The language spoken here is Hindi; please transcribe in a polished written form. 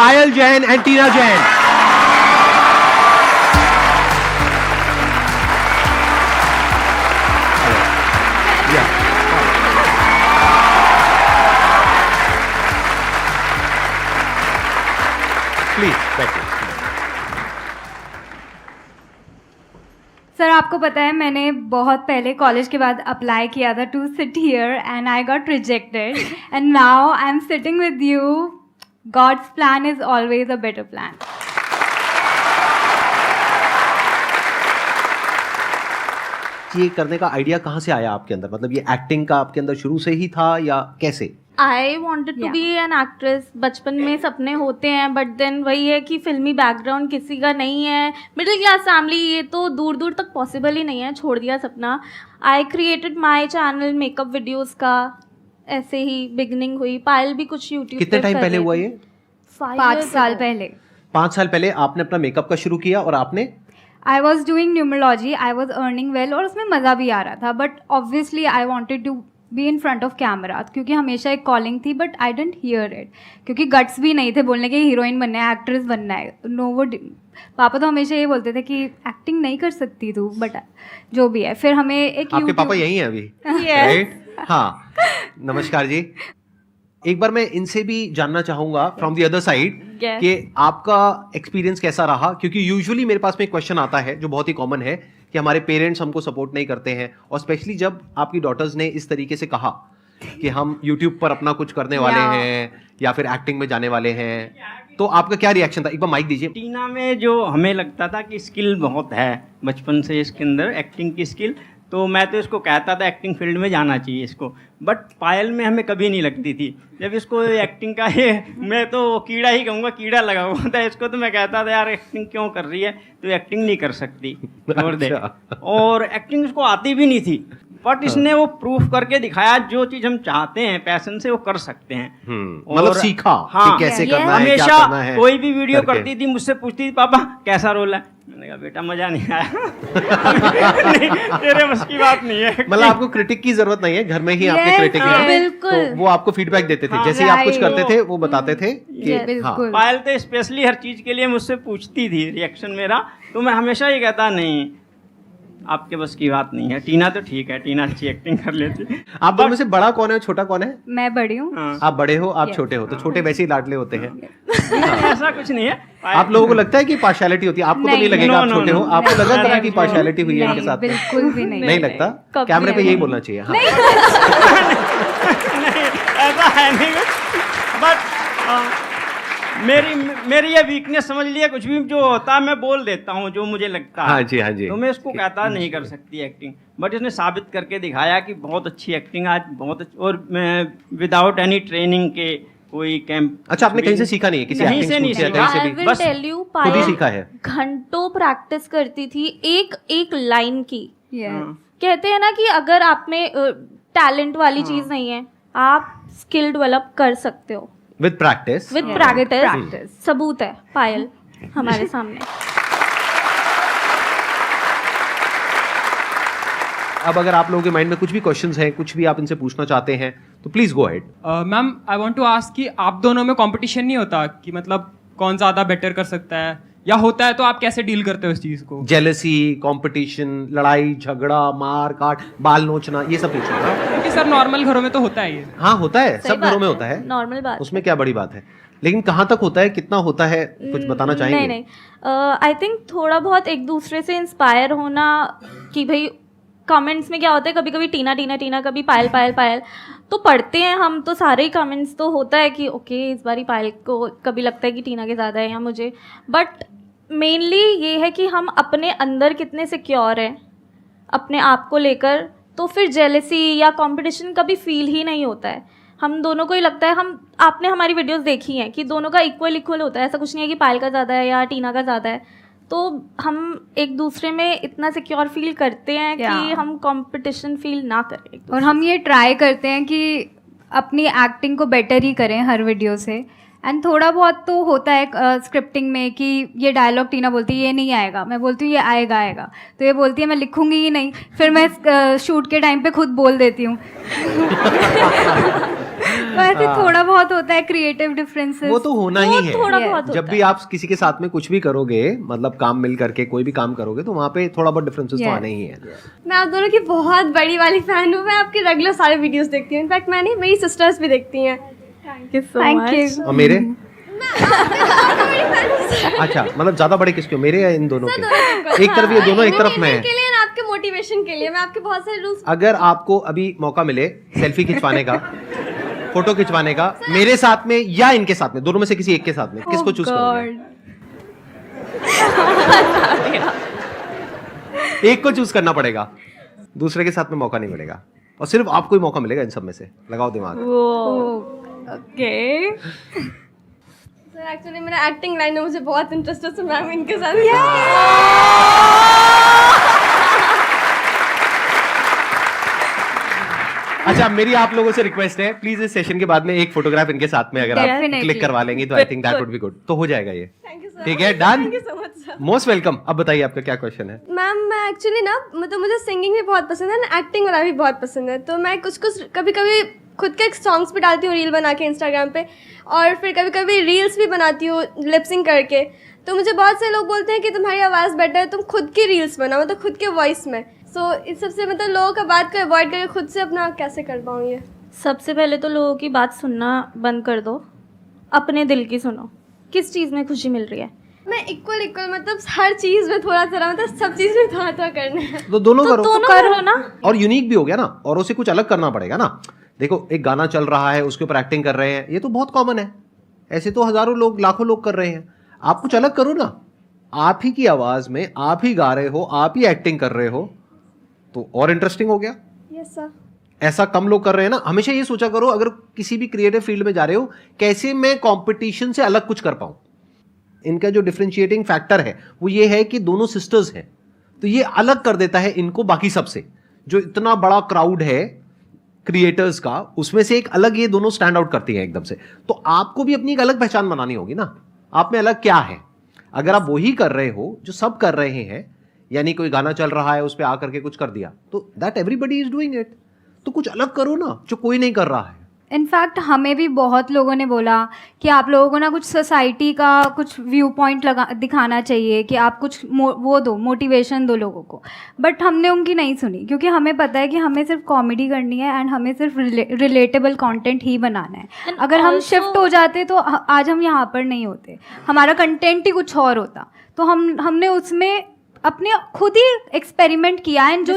Payal Jain and Tina Jain. Yeah. Please, thank you. Sir आपको पता है मैंने बहुत पहले कॉलेज के बाद अप्लाई किया था to sit here and I got rejected and now I am sitting with you. God's plan is always a better plan. ये करने का आइडिया कहाँ से आया आपके अंदर? मतलब ये एक्टिंग का आपके अंदर शुरू से ही था या कैसे? I wanted to be an actress. बचपन में सपने होते हैं बट देन वही है कि फिल्मी बैकग्राउंड किसी का नहीं है, मिडिल क्लास फैमिली, ये तो दूर दूर तक पॉसिबल ही नहीं है. छोड़ दिया सपना. I created my channel makeup videos का, ऐसे ही बिगनिंग हुई. पायल भी कुछ यूट्यूब कितने टाइम पहले हुआ ये? 5 साल पहले. 5 साल पहले आपने अपना मेकअप का शुरू किया और आपने I was doing numerology. I was earning well और उसमें मज़ा भी आ रहा था. But obviously I wanted to be in front of camera क्योंकि हमेशा एक कॉलिंग थी. But I didn't hear it क्योंकि गट्स भी नहीं थे बोलने के हीरोइन बनना है, एक्ट्रेस बनना है. नो वो पापा तो हमेशा ये बोलते थे कि एक्टिंग नहीं कर सकती तू. बट जो भी है फिर हमें एक आपके पापा यही हैं अभी? राइट. हाँ, नमस्कार जी. एक बार मैं इनसे भी जानना चाहूंगा फ्रॉम द अदर साइड कि आपका एक्सपीरियंस कैसा रहा, क्योंकि यूजुअली मेरे पास में एक क्वेश्चन आता है जो बहुत ही कॉमन है कि हमारे पेरेंट्स हमको सपोर्ट नहीं करते हैं, और स्पेशली जब आपकी डॉटर्स ने इस तरीके से कहा कि हम यूट्यूब पर अपना कुछ करने वाले हैं या फिर एक्टिंग में जाने वाले हैं, तो आपका क्या रिएक्शन था? एक बार माइक दीजिए. टीना में जो हमें लगता था कि स्किल बहुत है बचपन से इसके अंदर, एक्टिंग की स्किल, तो मैं तो इसको कहता था एक्टिंग फील्ड में जाना चाहिए इसको. बट पायल में हमें कभी नहीं लगती थी. जब इसको एक्टिंग का ये, मैं तो कीड़ा ही कहूँगा, कीड़ा लगा हुआ था इसको. तो मैं कहता था यार एक्टिंग क्यों कर रही है, तो एक्टिंग नहीं कर सकती, छोड़ दे. और एक्टिंग इसको आती भी नहीं थी. बट इसने वो प्रूफ करके दिखाया जो चीज़ हम चाहते हैं पैशन से वो कर सकते हैं. मतलब सीखा कि कैसे करना है, क्या हमेशा करना है. कोई भी वीडियो करती थी मुझसे पूछती थी पापा कैसा रोल है. मैंने कहा बेटा मजा नहीं आया. नहीं, तेरे बस की बात नहीं है. मतलब आपको क्रिटिक की जरूरत नहीं है, घर में ही आपके क्रिटिक हैं. बिल्कुल. तो वो आपको फीडबैक देते थे. जैसे ही आप कुछ करते थे वो बताते थे कि हाँ. बिल्कुल. पायल तो स्पेशली हर चीज के लिए मुझसे पूछती थी रिएक्शन मेरा. तो मैं हमेशा ये कहता नहीं आपके बस की बात नहीं है. टीना तो ठीक है, टीना अच्छी एक्टिंग कर लेती. आप दोनों में से बड़ा कौन है, छोटा कौन है? मैं बड़ी हूँ. हाँ. आप बड़े हो, आप छोटे हो, तो छोटे वैसे ही लाडले होते हैं. ऐसा कुछ नहीं है. आप लोगों को लगता है कि पार्शियलिटी होती है? आपको तो नहीं लगेगा, आप छोटे हो, आपको लगा कभी कि पार्शियलिटी हुई है इनके साथ? बिल्कुल भी नहीं. नहीं लगता. कैमरे पे यही बोलना चाहिए. हाँ. नहीं ऐसा है नहीं. बट मेरी ये वीकनेस समझ लिया. कुछ भी जो होता है मैं बोल देता हूँ जो मुझे लगता है. हाँ जी, हाँ जी. तो मैं इसको कहता नहीं कर सकती एक्टिंग. बट इसने साबित करके दिखाया कि बहुत अच्छी एक्टिंग आज, बहुत अच्छी. और विदाउट एनी ट्रेनिंग के कोई कैंप. अच्छा, आपने कहीं से सीखा नहीं है? किसी कहीं acting से नहीं school सीखा. कहीं से आई भी? विल बस टेल यू, खुद ही सीखा है. घंटों प्रैक्टिस करती थी एक एक लाइन की. Yes. कहते हैं ना कि अगर आप में टैलेंट वाली चीज नहीं है, आप स्किल डेवलप कर सकते हो विद प्रैक्टिस. With practice. सबूत है पायल हमारे सामने. अब अगर आप लोगों के माइंड में कुछ भी क्वेश्चंस हैं, कुछ भी आप इनसे पूछना चाहते हैं, तो please go ahead. Ma'am I want to ask कि आप दोनों में कंपटीशन नहीं होता कि मतलब कौन ज़्यादा बेटर कर सकता है, या होता है तो आप कैसे डील करते हो इस चीज़ को? जेलसी, कंपटीशन, लड़ाई झगड़ा, मार काट, बाल नोचना, ये सब नहीं होता. क्योंकि सर नॉर्मल घरों में तो होता है ये. हाँ होता है, सही सब बात घरों में है, होता है. नॉर्मल बात. उसमें क्या बड़ी बात है. लेकिन कहाँ तक होता है, कितना होता है, कुछ बताना चाहेंगे? नहीं. आई थिंक थोड़ा बहुत एक दूसरे से इंस्पायर होना कि भाई कमेंट्स में क्या होता है, कभी कभी टीना टीना टीना, कभी पायल पायल पायल, तो पढ़ते हैं हम तो सारे ही कमेंट्स. तो होता है कि ओके इस बारी पायल को, कभी लगता है कि टीना के ज़्यादा है या मुझे. बट मेनली ये है कि हम अपने अंदर कितने सिक्योर हैं अपने आप को लेकर, तो फिर जेलसी या कंपटीशन कभी फील ही नहीं होता है. हम दोनों को ही लगता है, हम आपने हमारी वीडियोस देखी हैं कि दोनों का इक्वल इक्वल होता है. ऐसा कुछ नहीं है कि पायल का ज़्यादा है या टीना का ज़्यादा है. तो हम एक दूसरे में इतना सिक्योर फील करते हैं कि हम कंपटीशन फील ना करें. और हम ये ट्राई करते हैं कि अपनी एक्टिंग को बेटर ही करें हर वीडियो से. एंड थोड़ा बहुत तो होता है स्क्रिप्टिंग में कि ये डायलॉग टीना बोलती है ये नहीं आएगा, मैं बोलती हूँ ये आएगा आएगा, तो ये बोलती है मैं लिखूंगी ही नहीं, फिर मैं शूट के टाइम पे खुद बोल देती हूँ. वैसे थोड़ा बहुत होता है क्रिएटिव डिफरेंसेस। वो तो होना ही है। थोड़ा बहुत जब भी आप किसी के साथ में कुछ भी करोगे, मतलब काम मिल करके कोई भी काम करोगे, तो वहाँ पे थोड़ा बहुत डिफरेंसेस तो आने ही है। मैं आप दोनों की बहुत बड़ी वाली फैन हूँ। मैं आपके रेगुलर सारे वीडियोस देखती हूँ। इनफैक्ट मैंने मेरी सिस्टर्स भी देखती हैं। Thank you so thank much. You. और मेरे अच्छा, मतलब ज्यादा बड़े किसके हो, मेरे या इन दोनों के? एक तरफ ये दोनों, एक तरफ मैं। के लिए ना, आपके मोटिवेशन के लिए मैं आपके बहुत सारे रूल्स। अगर आपको अभी मौका मिले सेल्फी खिंचवाने का, फोटो खिंचवाने का, मेरे साथ में या इनके साथ में, दोनों में से किसी एक के साथ में, किसको चूज करोगे? एक को चूज करना पड़ेगा, दूसरे के साथ में मौका नहीं मिलेगा, और सिर्फ आपको ही मौका मिलेगा इन सब में से। लगाओ दिमाग। ओके। सर एक्चुअली मेरा एक्टिंग लाइन में मुझे बहुत इंटरेस्ट है, तो मैम इनके साथ। अच्छा, मेरी आप लोगों से रिक्वेस्ट है, प्लीज इस सेशन के बाद में एक फोटोग्राफ इनके साथ में अगर आप Definitely. क्लिक करवा लेंगी तो I think that would be good. तो हो जाएगा ये। Thank you sir. ठीक है, done. Thank you so much sir. Most welcome. अब बताइए आपका क्या क्वेश्चन है? मैम मैं एक्चुअली ना, मतलब मुझे सिंगिंग भी बहुत पसंद है ना, एक्टिंग वाला भी बहुत पसंद है। तो मैं कुछ कभी कभी खुद के सॉन्ग्स भी डालती हूँ रील बना के इंस्टाग्राम पे, और फिर कभी कभी रील्स भी बनाती हूँ लिपसिंग करके। तो मुझे बहुत से लोग बोलते हैं कि तुम्हारी आवाज़ बेटर है, तुम खुद की रील्स बनाओ, मतलब खुद के वॉइस में। सो इस सबसे मतलब लोगों का बात को अवॉइड करके खुद से अपना कैसे कर पाऊँ ये? सबसे पहले तो लोगों की बात सुनना बंद कर दो, अपने दिल की सुनो। किस चीज़ में खुशी मिल रही है? मैं इक्वल मतलब हर चीज़ में थोड़ा थोड़ा, मतलब सब चीज़ में थोड़ा थोड़ा करना है। तो दोनों तो करो। दोनों करो ना। और यूनिक भी हो गया ना, औरों से कुछ अलग करना पड़ेगा ना। देखो, एक गाना चल रहा है, उसके ऊपर एक्टिंग कर रहे हैं, ये तो बहुत कॉमन है। ऐसे तो हजारों लोग, लाखों लोग कर रहे हैं। आप कुछ अलग करो ना, आप ही की आवाज में आप ही गा रहे हो, आप ही एक्टिंग कर रहे हो, तो और इंटरेस्टिंग हो गया। Yes sir. ऐसा कम लोग कर रहे हैं ना। हमेशा ये सोचा करो, अगर किसी भी क्रिएटिव फील्ड में जा रहे हो, कैसे मैं कंपटीशन से अलग कुछ कर पाऊं। इनका जो डिफरेंशिएटिंग फैक्टर है वो ये है कि दोनों सिस्टर्स हैं, तो ये अलग कर देता है इनको बाकी सबसे। जो इतना बड़ा क्राउड है क्रिएटर्स का, उसमें से एक अलग ये दोनों स्टैंड आउट करती है एकदम से। तो आपको भी अपनी एक अलग पहचान बनानी होगी ना, आप में अलग क्या है। अगर आप वही कर रहे हो जो सब कर रहे हैं, यानी कोई गाना चल रहा है उस पर आकर के कुछ कर दिया, तो that everybody is doing it. तो कुछ अलग करो ना जो कोई नहीं कर रहा है। इनफैक्ट हमें भी बहुत लोगों ने बोला कि आप लोगों को ना कुछ सोसाइटी का कुछ व्यू पॉइंट दिखाना चाहिए, कि आप कुछ वो दो, मोटिवेशन दो लोगों को। बट हमने उनकी नहीं सुनी, क्योंकि हमें पता है कि हमें सिर्फ कॉमेडी करनी है एंड हमें सिर्फ रिलेटेबल कंटेंट ही बनाना है। And अगर हम also- शिफ्ट हो जाते तो आज हम यहाँ पर नहीं होते, हमारा कंटेंट ही कुछ और होता। तो हमने उसमें अपने खुद ही एक्सपेरिमेंट किया एंड जो